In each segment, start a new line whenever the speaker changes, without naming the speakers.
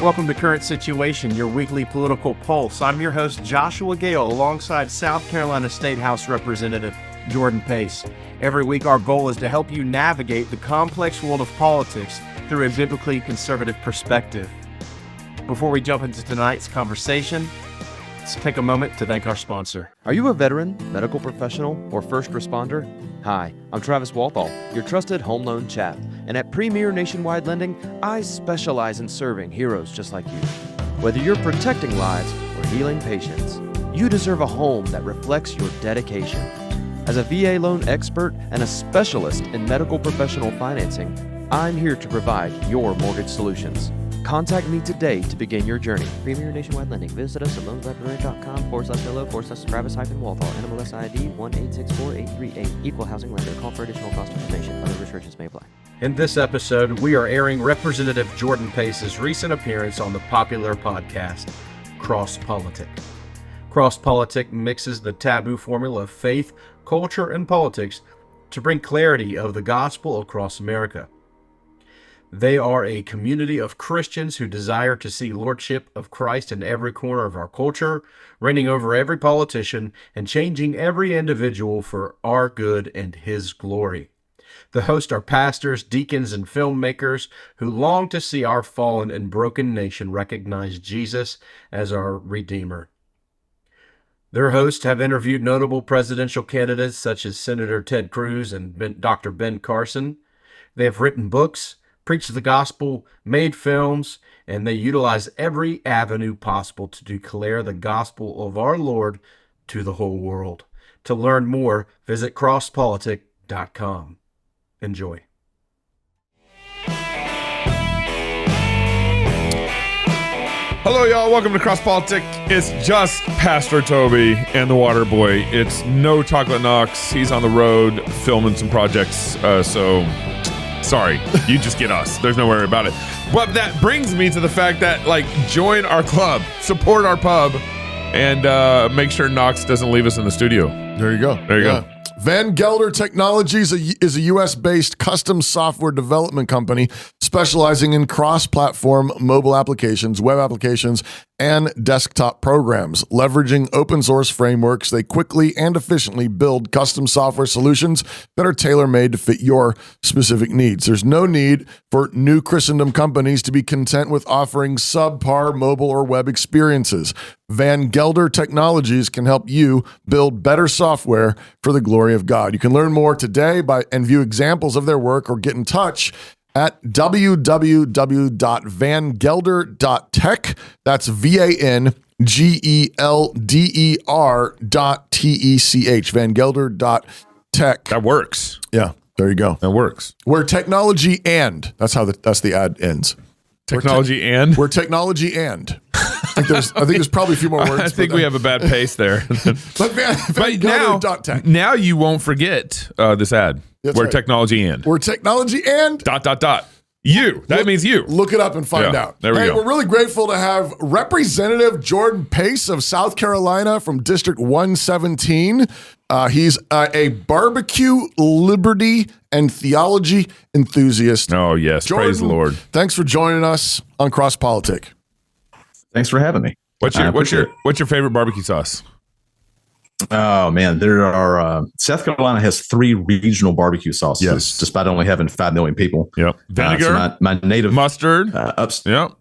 Welcome to Current Situation, your weekly political pulse. I'm your host, Joshua Gale, alongside South Carolina State House Representative Jordan Pace. Every week, our goal is to help you navigate the complex world of politics through a biblically conservative perspective. Before we jump into tonight's conversation, let's take a moment to thank our sponsor.
Are you a veteran, medical professional, or first responder? Hi, I'm Travis Walthall, your trusted home loan chap. And at Premier Nationwide Lending, I specialize in serving heroes just like you. Whether you're protecting lives or healing patients, you deserve a home that reflects your dedication. As a VA loan expert and a specialist in medical professional financing, I'm here to provide your mortgage solutions. Contact me today to begin your journey. Premier Nationwide Lending. Visit us at loanslibrary.com/hello/Travis-Walthall. NMLS ID 1864838. Equal housing lender. Call for additional cost information. Other restrictions may apply.
In this episode, we are airing Representative Jordan Pace's recent appearance on the Popular Podcast CrossPolitic. CrossPolitic mixes the taboo formula of faith, culture, and politics to bring clarity of the gospel across America. They are a community of Christians who desire to see Lordship of Christ in every corner of our culture, reigning over every politician, and changing every individual for our good and His glory. The hosts are pastors, deacons, and filmmakers who long to see our fallen and broken nation recognize Jesus as our Redeemer. Their hosts have interviewed notable presidential candidates such as Senator Ted Cruz and Dr. Ben Carson. They have written books, preached the gospel, made films, and they utilize every avenue possible to declare the gospel of our Lord to the whole world. To learn more, visit crosspolitic.com. Enjoy.
Hello, y'all. Welcome to CrossPolitic. It's just Pastor Toby and the Water Boy. It's no Chocolate Knox. He's on the road filming some projects, so sorry, you just get us. There's no worry about it. But that brings me to the fact that, join our club, support our pub, and make sure Knox doesn't leave us in the studio.
There you go.
There you go.
Van Gelder Technologies is a U.S.-based custom software development company specializing in cross-platform mobile applications, web applications, and desktop programs. Leveraging open-source frameworks, they quickly and efficiently build custom software solutions that are tailor-made to fit your specific needs. There's no need for new Christendom companies to be content with offering subpar mobile or web experiences. Van Gelder Technologies can help you build better software for the glory of God. You can learn more today and view examples of their work or get in touch at www.vangelder.tech. That's VANGELDER.TECH. Vangelder.tech.
That works.
Yeah, there you go.
That works.
We're technology and that's how that's the ad ends.
Technology and?
We're technology and. I think there's probably a few more words.
I think we have a bad pace there.
But Vangelder.tech.
Now you won't forget this ad.
That's
We're
right.
technology and.
We're technology and. ...
You. That means you.
Look it up and find out.
There we go.
We're really grateful to have Representative Jordan Pace of South Carolina from District 117. He's a barbecue, liberty, and theology enthusiast.
Oh, yes.
Jordan,
Praise the Lord.
Thanks for joining us on CrossPolitic.
Thanks for having me.
What's your favorite barbecue sauce?
Oh man, there are South Carolina has 3 regional barbecue sauces,
yes,
despite only having 5 million people.
Yep. Vinegar,
so my native
mustard.
Yep.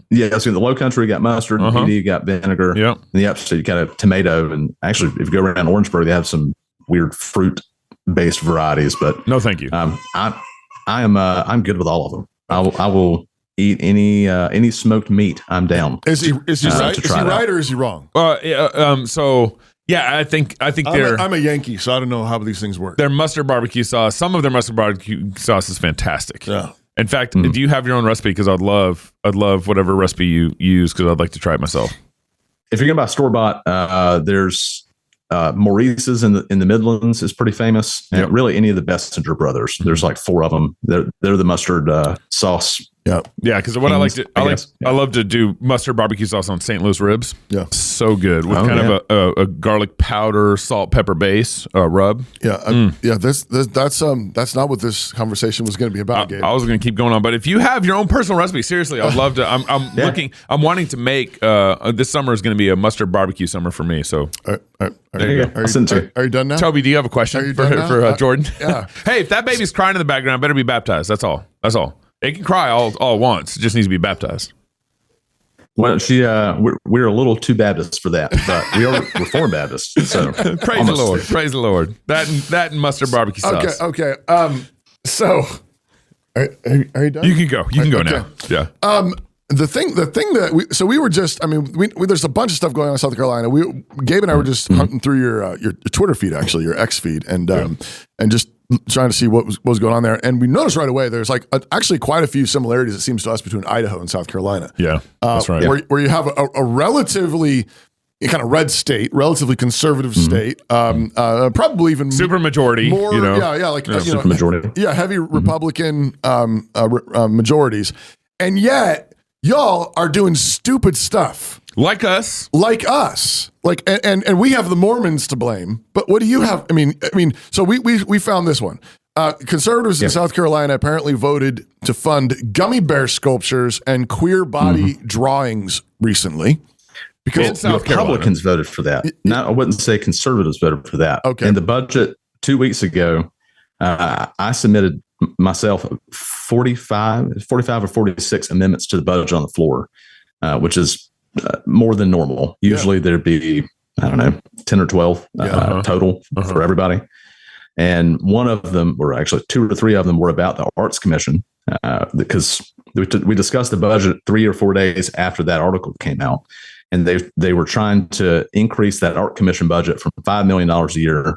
Yeah, so in the Low Country, you got mustard. PD, you got vinegar.
Yep.
In the upstate, you got a tomato, and actually, if you go around Orangeburg, they have some weird fruit-based varieties. But
no, thank you.
I'm good with all of them. I will eat any smoked meat. I'm down.
Is he right? Is he right or is he wrong?
Yeah, I think
I'm a Yankee, so I don't know how these things work.
Their mustard barbecue sauce, some of their mustard barbecue sauce is fantastic.
Yeah.
In fact, do you have your own recipe? Because I'd love whatever recipe you use, because I'd like to try it myself.
If you're gonna buy store-bought, there's Maurice's in the Midlands is pretty famous, and really any of the Bessinger brothers. There's like 4 of them. They're the mustard sauce
Yeah.
Yeah, because what I love to do mustard barbecue sauce on St. Louis ribs.
Yeah.
So good with of a garlic powder, salt, pepper base rub.
Yeah. Yeah. That's not what this conversation was going to be about, Gabe.
I was going to keep going on, but if you have your own personal recipe, seriously, I'd love to. I'm wanting to make. This summer is going to be a mustard barbecue summer for me. So
There
you go.
Are you done now?
Toby, do you have a question for Jordan?
Yeah.
Hey, if that baby's crying in the background, better be baptized. That's all. It can cry all at once. It just needs to be baptized.
Well, we're a little too Baptist for that, but we are Reformed Baptists. So
praise the Lord. Praise the Lord. That and mustard barbecue sauce.
Okay. So are you done?
You can go. You can go now. Yeah.
The thing that we were just, I mean, there's a bunch of stuff going on in South Carolina. Gabe and I were just hunting through your Twitter feed, actually, your X feed, and just trying to see what was going on there. And we noticed right away there's actually quite a few similarities, it seems to us, between Idaho and South Carolina.
Yeah, that's right.
Where you have a relatively kind of red state, relatively conservative state, probably even
super majority.
More,
super majority.
Yeah, heavy Republican majorities, and yet y'all are doing stupid stuff.
Like us.
And we have the Mormons to blame. But what do you have? I mean, so we found this one. Conservatives in South Carolina apparently voted to fund gummy bear sculptures and queer body drawings recently. Because
Republicans voted for that. I wouldn't say conservatives voted for that.
Okay.
In the budget 2 weeks ago, I submitted myself 45 or 46 amendments to the budget on the floor, which is more than normal. Usually there'd be, 10 or 12 total for everybody. And one of them, or actually 2 or 3 of them, were about the Arts Commission, because we discussed the budget 3 or 4 days after that article came out. And they were trying to increase that Art Commission budget from $5 million a year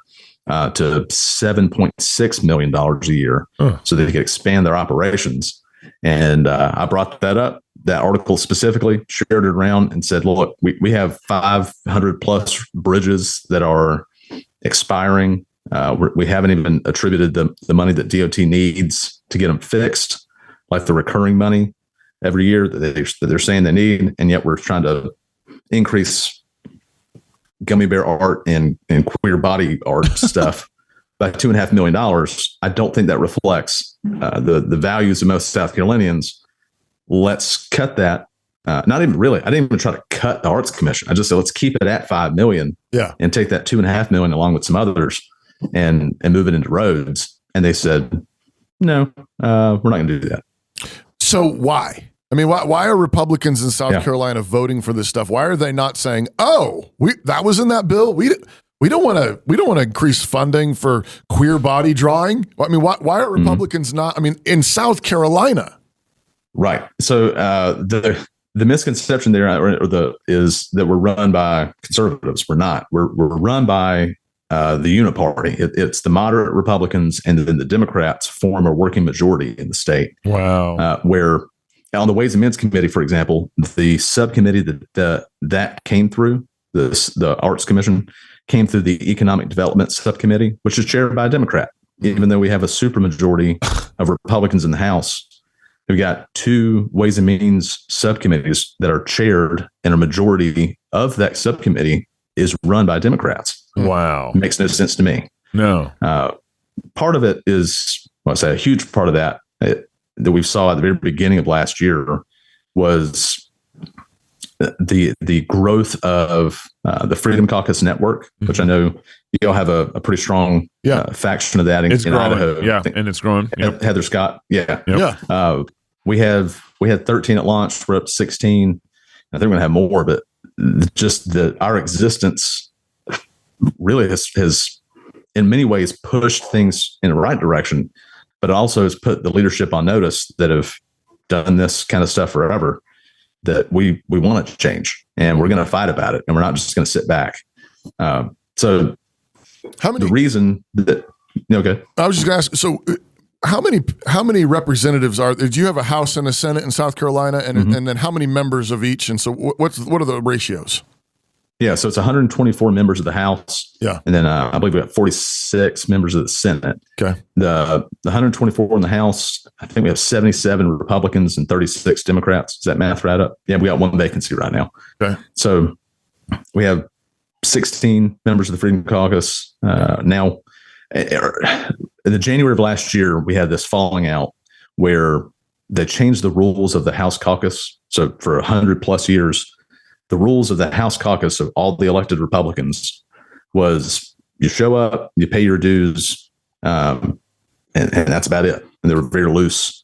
to $7.6 million a year, so they could expand their operations. And I brought that up, that article specifically, shared it around and said, look, we have 500 plus bridges that are expiring. We haven't even attributed the money that DOT needs to get them fixed, like the recurring money every year that they're saying they need. And yet we're trying to increase gummy bear art and queer body art stuff by $2.5 million. I don't think that reflects the values of most South Carolinians. Let's cut that. Not even really. I didn't even try to cut the Arts Commission. I just said, let's keep it at $5 million and take that $2.5 million along with some others and move it into roads. And they said, no, we're not going to do that.
So why? I mean, why are Republicans in South Carolina voting for this stuff? Why are they not saying, "Oh, that was in that bill. We don't want to increase funding for queer body drawing"? I mean, why are Republicans not? I mean, in South Carolina,
right? So the misconception there is that we're run by conservatives. We're not. We're run by the Uniparty. It's the moderate Republicans, and then the Democrats form a working majority in the state.
Wow.
Where on the Ways and Means Committee, for example, the subcommittee that came through the Arts Commission came through the Economic Development Subcommittee, which is chaired by a Democrat. Even though we have a supermajority of Republicans in the House, we've got 2 Ways and Means subcommittees that are chaired, and a majority of that subcommittee is run by Democrats.
Wow.
It makes no sense to me.
No.
Part of it is, well, I say a huge part of that that we saw at the very beginning of last year was the growth of the Freedom Caucus Network, which I know you all have a pretty strong faction of that in Idaho.
Yeah, and it's growing. Yep.
Heather Scott. Yeah.
Yep.
We had 13 at launch. We're up to 16. I think we're going to have more, but just our existence really has in many ways pushed things in the right direction, but it also has put the leadership on notice that have done this kind of stuff forever, that we want it to change, and we're going to fight about it, and we're not just going to sit back. So the reason that, okay.
I was just going to ask, so how many representatives do you have a House and a Senate in South Carolina, and then how many members of each? And so what are the ratios?
Yeah, so it's 124 members of the House.
Yeah.
And then I believe we got 46 members of the Senate.
Okay.
The 124 in the House, I think we have 77 Republicans and 36 Democrats. Is that math right up? Yeah, we got one vacancy right now.
Okay.
So we have 16 members of the Freedom Caucus. Now, in the January of last year, we had this falling out where they changed the rules of the House caucus. So for 100 plus years, the rules of the House caucus of all the elected Republicans was you show up, you pay your dues, and that's about it. And they were very loose.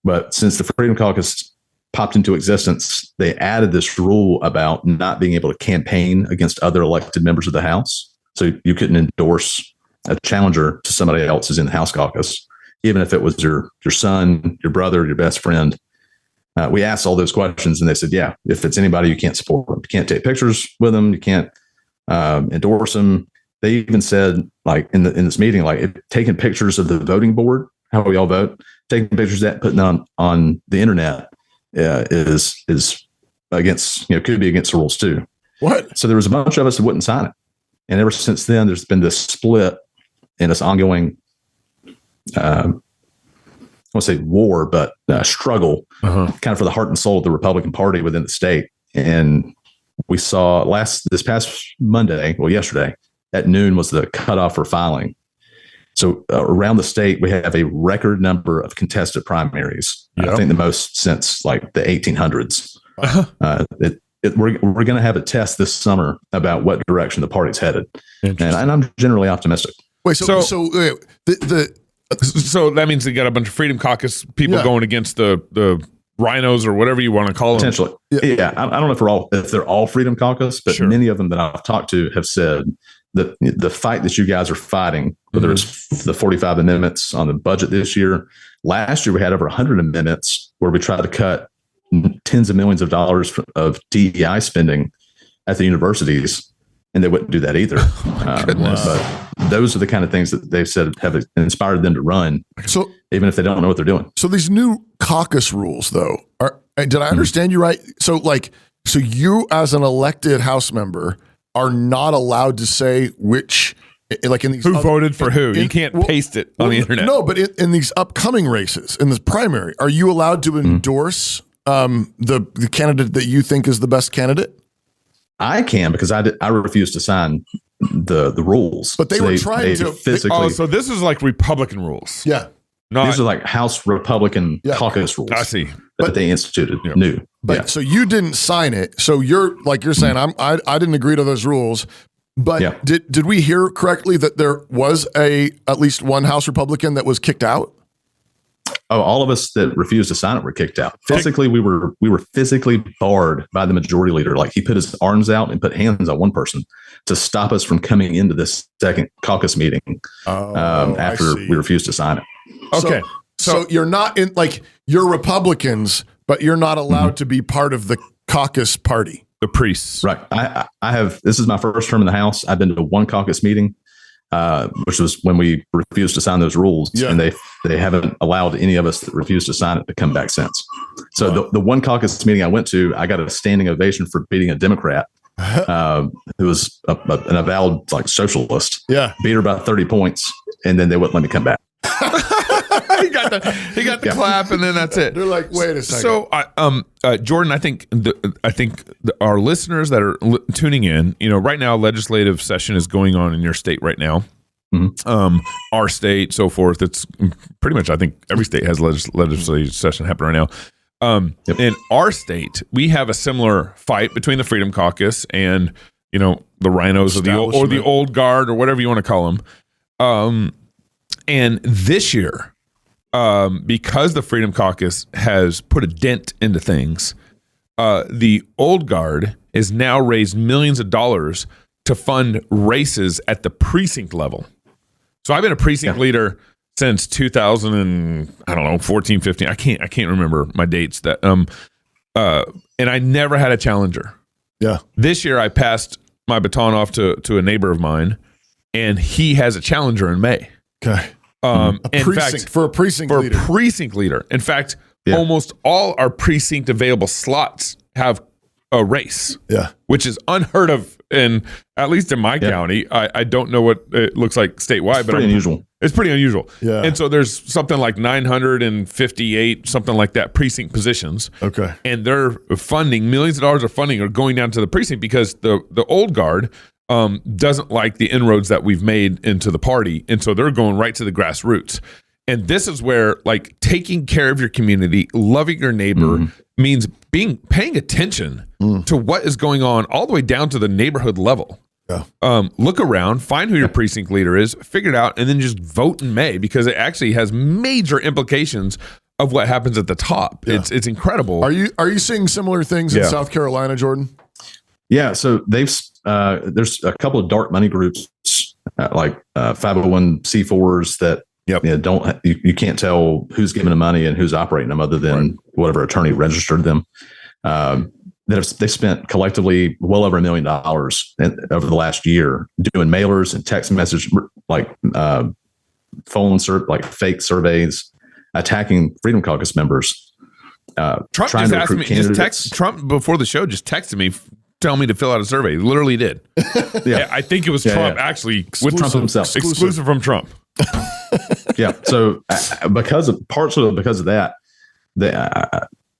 But since the Freedom Caucus popped into existence, they added this rule about not being able to campaign against other elected members of the House. So you couldn't endorse a challenger to somebody else who's in the House caucus, even if it was your son, your brother, your best friend. We asked all those questions and they said, yeah, if it's anybody, you can't support them. You can't take pictures with them. You can't endorse them. They even said, like in this meeting, like taking pictures of the voting board, how we all vote, taking pictures of that, putting it on the internet is against, could be against the rules too.
What?
So there was a bunch of us that wouldn't sign it. And ever since then, there's been this split and this ongoing, I won't say war, but struggle kind of for the heart and soul of the Republican Party within the state. And we saw this past Monday, yesterday at noon was the cutoff for filing. So around the state, we have a record number of contested primaries. Yep. I think the most since like the 1800s. We're going to have a test this summer about what direction the party's headed. And I'm generally optimistic.
Wait, so
that means they got a bunch of Freedom Caucus people going against the rhinos or whatever you want to call them.
Potentially. Yeah. I don't know if they're all Freedom Caucus, but many of them that I've talked to have said that the fight that you guys are fighting, whether it's the 45 amendments on the budget this year, last year we had over 100 amendments where we tried to cut tens of millions of dollars of DEI spending at the universities, and they wouldn't do that either. But those are the kind of things that they've said have inspired them to run, so even if they don't know what they're doing.
So these new caucus rules, though, did I understand you right? So you as an elected House member are not allowed to say which, like in these
who voted for who. You can't paste it on the internet.
No, but in these upcoming races, in this primary, are you allowed to endorse the candidate that you think is the best candidate?
I can, because I refuse to sign the rules.
But they were trying to
physically.
So this is like Republican rules.
Yeah.
These are like House Republican caucus rules.
I see.
That they instituted new.
But so you didn't sign it. So you're saying I didn't agree to those rules. But did we hear correctly that there was at least one House Republican that was kicked out?
Oh, all of us that refused to sign it were kicked out. Physically, we were physically barred by the majority leader. Like he put his arms out and put hands on one person to stop us from coming into this second caucus meeting after we refused to sign it.
Okay. So you're not in, like, you're Republicans, but you're not allowed to be part of the caucus party.
The priests.
Right. I have, this is my first term in the House. I've been to one caucus meeting, which was when we refused to sign those rules. Yeah. And they haven't allowed any of us that refused to sign it to come back since. So the one caucus meeting I went to, I got a standing ovation for beating a Democrat who was an avowed like socialist. Yeah. Beat her by 30 points, and then they wouldn't let me come back.
he got the clap, and then that's it.
They're like, wait a second.
So, Jordan, I think our listeners that are tuning in, right now, legislative session is going on in your state right now. Mm-hmm. Our state, so forth. It's pretty much, I think every state has legislative session happening right now. In our state, we have a similar fight between the Freedom Caucus and the rhinos or the old guard or whatever you want to call them. And this year, because the Freedom Caucus has put a dent into things, the old guard has now raised millions of dollars to fund races at the precinct level. So I've been a precinct leader since 2014, 15. I can't remember my dates that and I never had a challenger. Yeah. This year I passed my baton off to a neighbor of mine, and he has a challenger in May.
Okay. For a precinct leader.
In fact, almost all our precinct available slots have a race.
Yeah.
Which is unheard of at least in my county. I don't know what it looks like statewide, but
Pretty unusual.
It's pretty unusual.
Yeah.
And so there's something like 958, something like that, precinct positions.
Okay.
And they're funding, millions of dollars of funding are going down to the precinct because the old guard doesn't like the inroads that we've made into the party. And so they're going right to the grassroots. And this is where, like, taking care of your community, loving your neighbor means paying attention to what is going on all the way down to the neighborhood level.
Yeah.
Look around, find who your precinct leader is, figure it out, and then just vote in May, because it actually has major implications of what happens at the top.
Yeah.
It's incredible.
Are you seeing similar things in South Carolina, Jordan?
Yeah, so there's a couple of dark money groups like 501c4s that you can't tell who's giving them money and who's operating them other than whatever attorney registered them. They spent collectively well over $1 million over the last year doing mailers and text message, like phone like fake surveys, attacking Freedom Caucus members.
Trump just asked me, Trump before the show just texted me, tell me to fill out a survey. He literally did. I think it was Trump actually
with Trump himself,
exclusive from Trump.
Yeah. So partially because of that,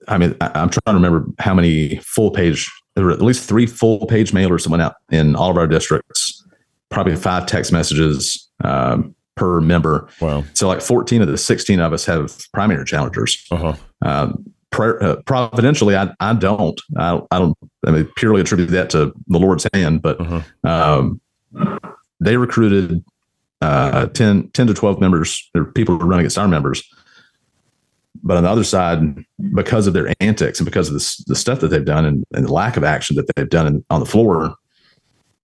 I'm trying to remember how many full page. There were at least 3 full page mailers that went out in all of our districts. Probably 5 text messages per member.
Wow.
So like 14 of the 16 of us have primary challengers. Providentially, I don't. I mean, purely attribute that to the Lord's hand, but they recruited 10 to 12 members, or people who run against our members. But on the other side, because of their antics and because of the stuff that they've done and the lack of action that they've done on the floor,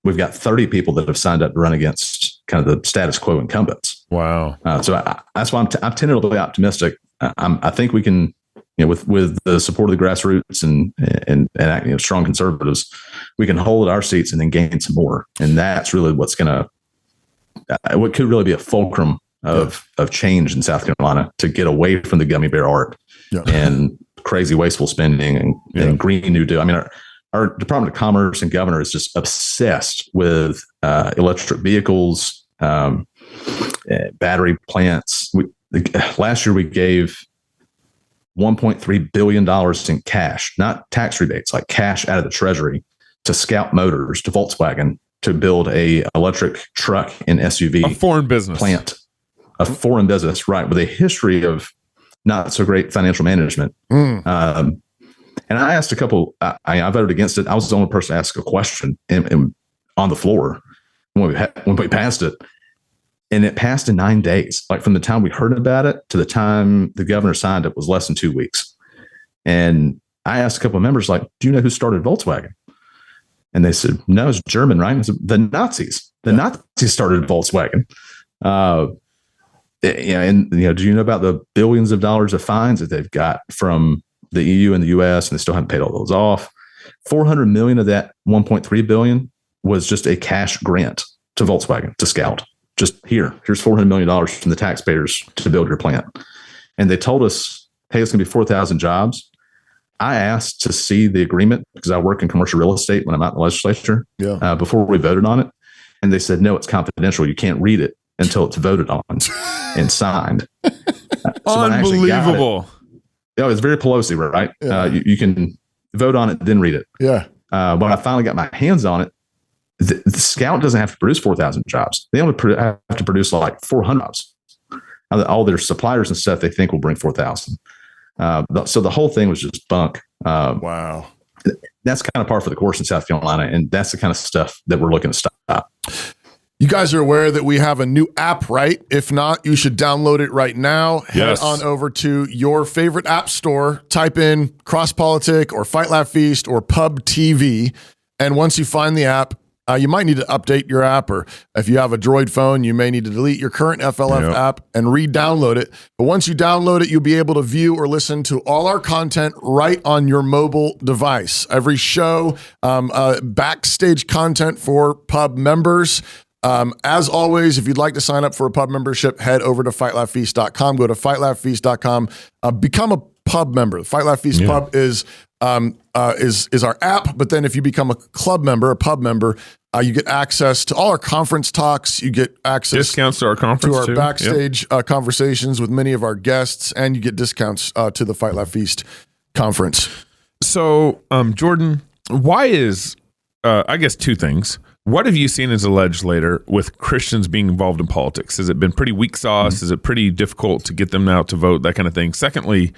we've got 30 people that have signed up to run against kind of the status quo incumbents.
Wow.
So that's why I'm tentatively optimistic. I think we can, with the support of the grassroots and strong conservatives, we can hold our seats and then gain some more. And that's really what could really be a fulcrum of change in South Carolina, to get away from the gummy bear art and crazy wasteful spending and Green New Deal. I mean, our Department of Commerce and governor is just obsessed with electric vehicles, battery plants. Last year we gave $1.3 billion in cash, not tax rebates, like cash out of the Treasury, to Scout Motors, to Volkswagen, to build a electric truck and SUV
a foreign business
plant. A foreign business, right, with a history of not so great financial management. And I asked a couple, I voted against it. I was the only person to ask a question on the floor when we passed it. And it passed in 9 days. Like from the time we heard about it to the time the governor signed it was less than 2 weeks. And I asked a couple of members, like, do you know who started Volkswagen? And they said, no, it's German, right? I said, the Nazis. The Nazis started Volkswagen. Do you know about the billions of dollars of fines that they've got from the EU and the US, and they still haven't paid all those off? 400 million of that 1.3 billion was just a cash grant to Volkswagen, to Scout. Just here's $400 million from the taxpayers to build your plant. And they told us, hey, it's going to be 4,000 jobs. I asked to see the agreement because I work in commercial real estate when I'm out in the legislature before we voted on it. And they said, no, it's confidential. You can't read it until it's voted on and signed.
Unbelievable.
It's very Pelosi, right? Yeah. You can vote on it, then read it.
Yeah.
When I finally got my hands on it, the Scout doesn't have to produce 4,000 jobs. They only have to produce like 400 jobs. All their suppliers and stuff they think will bring 4,000. So the whole thing was just bunk.
Wow.
That's kind of par for the course in South Carolina, and that's the kind of stuff that we're looking to stop.
You guys are aware that we have a new app, right? If not, you should download it right now. Head on over to your favorite app store, type in CrossPolitic or Fight Laugh Feast or Pub TV. And once you find the app, you might need to update your app, or if you have a Droid phone, you may need to delete your current FLF app and re-download it. But once you download it, you'll be able to view or listen to all our content right on your mobile device. Every show, backstage content for Pub members. As always, if you'd like to sign up for a Pub membership, head over to fightlaughfeast.com. Go to fightlaughfeast.com. Become a pub member. The Fight Laugh Feast Pub is our app, but then if you become a club member, a pub member, you get access to all our conference talks. You get access
discounts to our conference,
to our backstage conversations with many of our guests, and you get discounts to the Fight Laugh Feast conference.
So, Jordan, why is I guess two things. What have you seen as a legislator with Christians being involved in politics? Has it been pretty weak sauce? Is it pretty difficult to get them out to vote? That kind of thing. Secondly,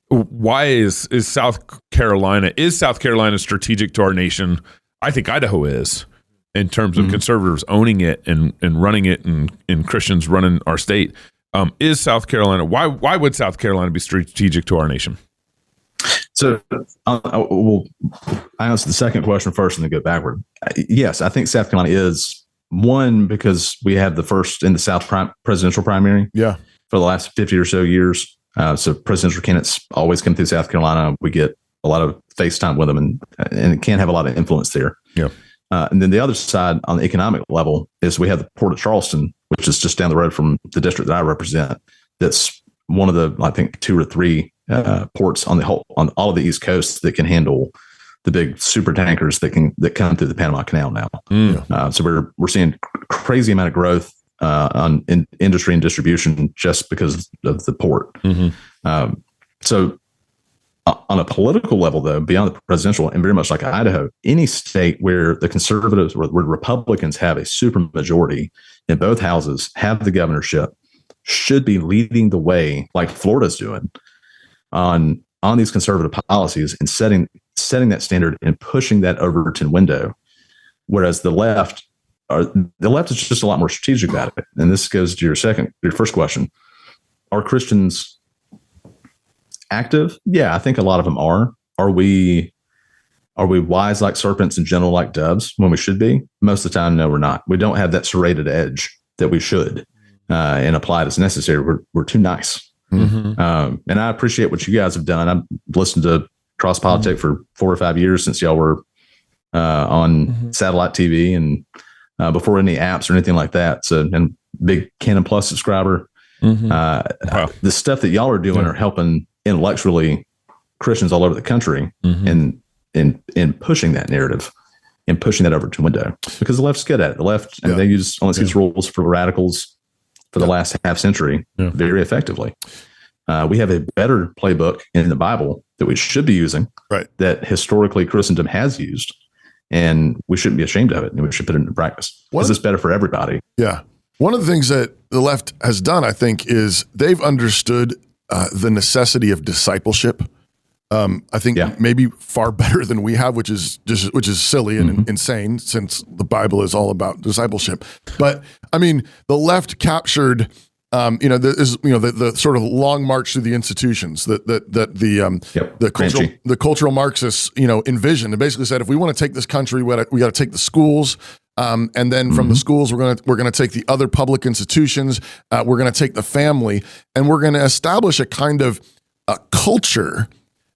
why is South Carolina strategic to our nation? I think Idaho is, in terms of conservatives owning it and running it, and Christians running our state. Is South Carolina? Why would South Carolina be strategic to our nation?
So we'll answer the second question first and then go backward. Yes, I think South Carolina is one because we have the first in the South presidential primary for the last 50 or so years. So presidential candidates always come through South Carolina. We get a lot of face time with them, and it can have a lot of influence there. Yeah. And then the other side on the economic level is we have the Port of Charleston, which is just down the road from the district that I represent. That's one of the, I think, 2 or 3 ports on all of the East Coast that can handle the big super tankers that come through the Panama Canal now. So we're seeing crazy amount of growth in industry and distribution just because of the port. So on a political level, though, beyond the presidential, and very much like Idaho, any state where the conservatives or where Republicans have a super majority in both houses, have the governorship, should be leading the way, like Florida's doing, on these conservative policies and setting that standard and pushing that Overton window. Whereas the left is just a lot more strategic about it. And this goes to your first question: are Christians active? Yeah, I think a lot of them are. Are we wise like serpents and gentle like doves when we should be? Most of the time, no, we're not. We don't have that serrated edge that we should, and apply it as necessary. We're too nice. And I appreciate what you guys have done. I've listened to CrossPolitic for 4 or 5 years since y'all were on satellite TV and before any apps or anything like that. So, and big Canon Plus subscriber. The stuff that y'all are doing are helping intellectually Christians all over the country in pushing that narrative and pushing that over to window, because the left's good at it. The left, and they use rules for radicals for the last half century very effectively. We have a better playbook in the Bible that we should be using, that historically Christendom has used, and we shouldn't be ashamed of it, and we should put it into practice because it's better for everybody.
Yeah. One of the things that the left has done, I think, is they've understood the necessity of discipleship. I think maybe far better than we have, which is silly and insane, since the Bible is all about discipleship. But I mean, the left captured, the sort of long march through the institutions that the cultural Marxists, envisioned, and basically said, if we want to take this country, we got to take the schools. And then from the schools, we're going to take the other public institutions. We're going to take the family, and we're going to establish a kind of a culture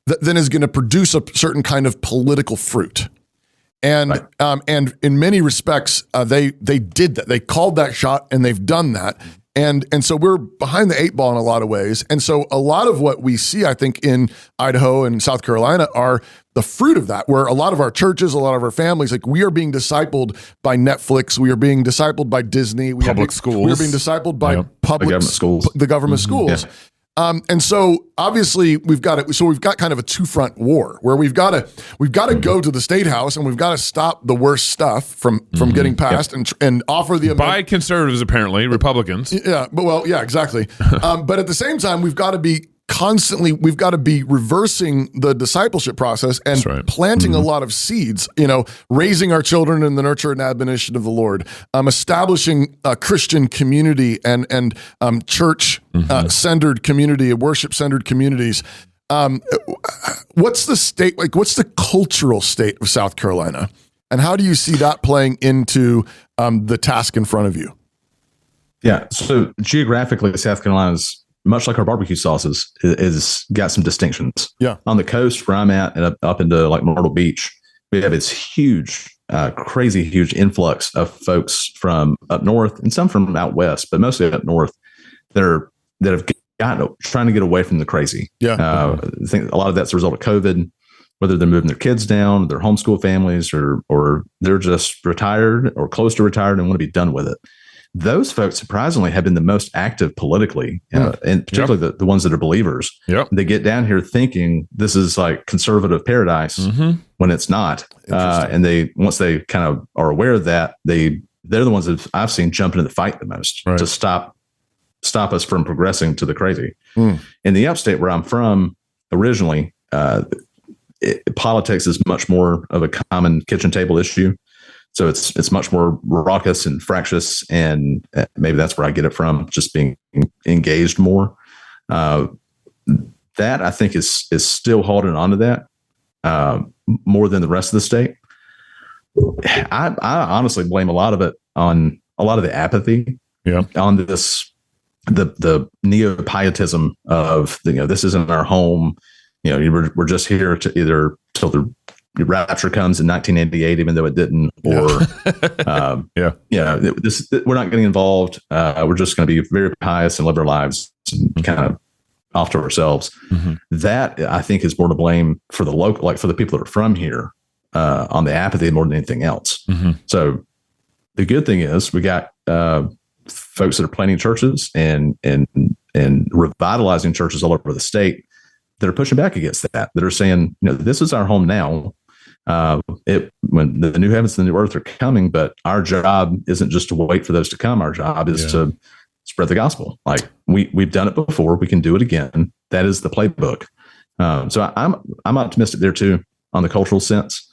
that then is going to produce a certain kind of political fruit. And and in many respects, they did that. They called that shot, and they've done that. And so we're behind the 8 ball in a lot of ways. And so a lot of what we see, I think, in Idaho and South Carolina are the fruit of that, where a lot of our churches, a lot of our families, like, we are being discipled by Netflix. We are being discipled by Disney.
Public schools.
We are being discipled by the government schools.
Yeah.
And so obviously we've got kind of a 2-front war, where we've got to go to the state house, and we've got to stop the worst stuff from getting passed and offer the
by conservatives, apparently Republicans.
Yeah, exactly. But at the same time, we've got to be reversing the discipleship process and planting a lot of seeds, raising our children in the nurture and admonition of the Lord, establishing a Christian community and church centered community, worship centered communities. What's the state, what's the cultural state of South Carolina, and how do you see that playing into the task in front of you?
Yeah. So geographically, South Carolina's, much like our barbecue sauces, is got some distinctions. Yeah. On the coast where I'm at, and up into like Myrtle Beach, we have this huge, crazy huge influx of folks from up north and some from out west, but mostly up north, that have trying to get away from the crazy.
Yeah.
I think a lot of that's a result of COVID, whether they're moving their kids down, their homeschool families, or they're just retired or close to retired and want to be done with it. Those folks surprisingly have been the most active politically, and particularly the ones that are believers.
Yep.
They get down here thinking this is like conservative paradise when it's not. And once they kind of are aware of that, they're the ones that I've seen jump into the fight the most to stop us from progressing to the crazy. In the upstate where I'm from originally, politics is much more of a common kitchen table issue. So it's much more raucous and fractious, and maybe that's where I get it from, just being engaged more. That I think is still holding on to that more than the rest of the state. I honestly blame a lot of it on a lot of the apathy on this, the neo-pietism of, this isn't our home. We're just here to either till the rapture comes in 1988, even though it didn't, or we're not getting involved. We're just going to be very pious and live our lives and kind of off to ourselves. That I think is more to blame for the local, like for the people that are from here, on the apathy more than anything else. So the good thing is we got folks that are planting churches and revitalizing churches all over the state that are pushing back against that are saying, this is our home now. When the new heavens and the new earth are coming, but our job isn't just to wait for those to come. Our job is to spread the gospel. Like we've done it before. We can do it again. That is the playbook. So I'm optimistic there too on the cultural sense.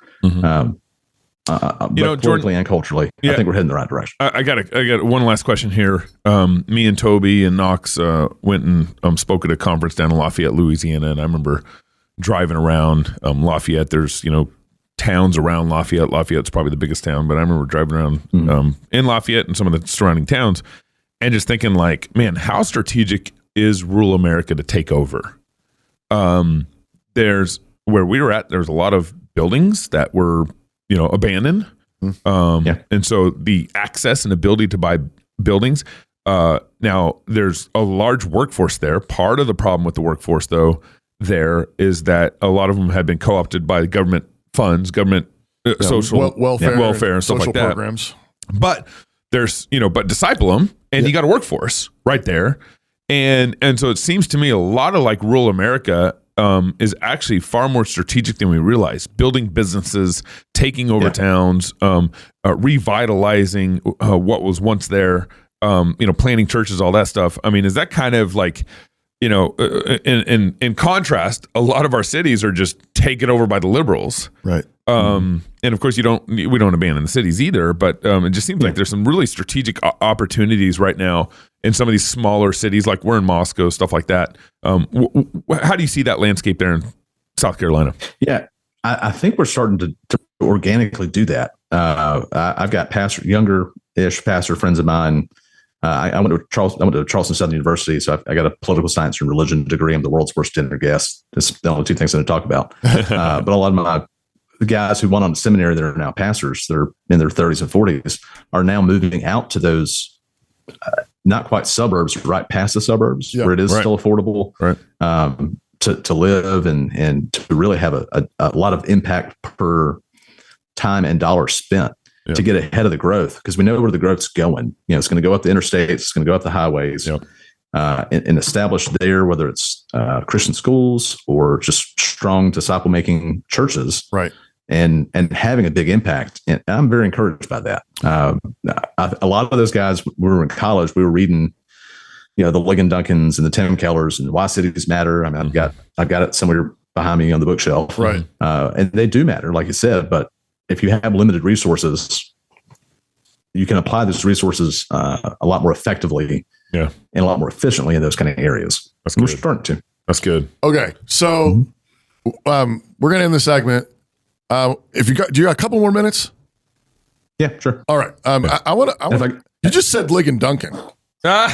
Politically and culturally, I think we're heading the right direction.
I got one last question here. Me and Toby and Knox went and spoke at a conference down in Lafayette, Louisiana, and I remember driving around Lafayette. There's towns around Lafayette. Lafayette's probably the biggest town, but I remember driving around in Lafayette and some of the surrounding towns, and just thinking like, man, how strategic is rural America to take over? There's where we were at. There's a lot of buildings that were abandoned. And so the access and ability to buy buildings, now there's a large workforce there. Part of the problem with the workforce though, there is that a lot of them have been co-opted by government funds, government social welfare and stuff like that.
Programs.
But there's, but disciple them and you got a workforce right there. And so it seems to me a lot of like rural America is actually far more strategic than we realize. Building businesses, taking over towns, revitalizing what was once there, planting churches, all that stuff. I mean, is that kind of like, in contrast, a lot of our cities are just taken over by the liberals.
Right.
And of course we don't abandon the cities either, but it just seems like there's some really strategic opportunities right now in some of these smaller cities, like we're in Moscow, stuff like that. How do you see that landscape there in South Carolina?
Yeah, I think we're starting to organically do that. I've got younger-ish pastor friends of mine. I went to Charleston Southern University, so I got a political science and religion degree. I'm the world's worst dinner guest. It's the only two things I'm going to talk about. But a lot of the guys who went on to seminary that are now pastors, that are in their 30s and 40s, are now moving out to those not quite suburbs, right past the suburbs, where it is still affordable to live and to really have a lot of impact per time and dollar spent. To get ahead of the growth, because we know where the growth's going. It's going to go up the interstates, it's going to go up the highways, and establish there, whether it's Christian schools or just strong disciple-making churches,
right?
And having a big impact. And I'm very encouraged by that. A lot of those guys, we were in college, we were reading, the Ligon Duncans and the Tim Kellers and Why Cities Matter. I mean, I've got it somewhere behind me on the bookshelf,
right?
And they do matter, like you said, but if you have limited resources, you can apply those resources a lot more effectively and a lot more efficiently in those kind of areas. We're starting to.
That's good.
Okay. So we're going to end the segment. Do you got a couple more minutes?
Yeah, sure.
All right. You just said Ligon Duncan.
And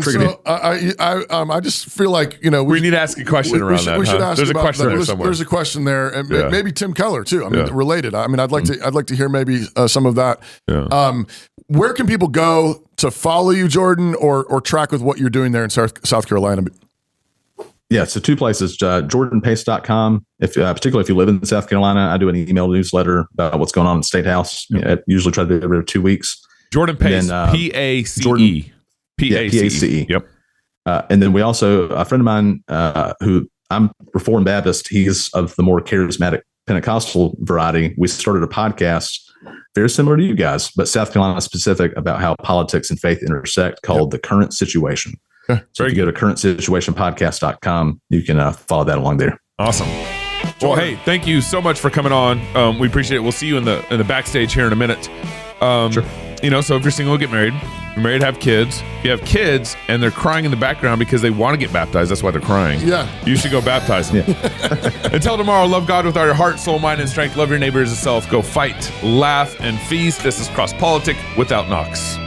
so I just feel like
we need to ask a question around that.
We should ask.
There's a question there somewhere.
There's a question there, and maybe Tim Keller too. I mean, related. I mean, I'd like to hear maybe some of that.
Yeah.
Where can people go to follow you, Jordan, or track with what you're doing there in South Carolina?
Yeah, so 2 places, jordanpace.com. Particularly if you live in South Carolina, I do an email newsletter about what's going on in the State House. I usually try to do it every 2 weeks.
Jordan Pace, P-A-C-E.
Jordan,
P-A-C-E. Yep.
And then we also, a friend of mine who I'm Reformed Baptist, he's of the more charismatic Pentecostal variety. We started a podcast very similar to you guys, but South Carolina specific, about how politics and faith intersect, called The Current Situation. So if you go to currentsituationpodcast.com, you can follow that along there.
Awesome. Well, hey, thank you so much for coming on. We appreciate it. We'll see you in the backstage here in a minute. Sure. So if you're single, get married. If you're married, have kids. If you have kids and they're crying in the background because they want to get baptized, that's why they're crying.
Yeah.
You should go baptize them. Until tomorrow, love God with all your heart, soul, mind, and strength. Love your neighbor as yourself. Go fight, laugh, and feast. This is CrossPolitic without Knox.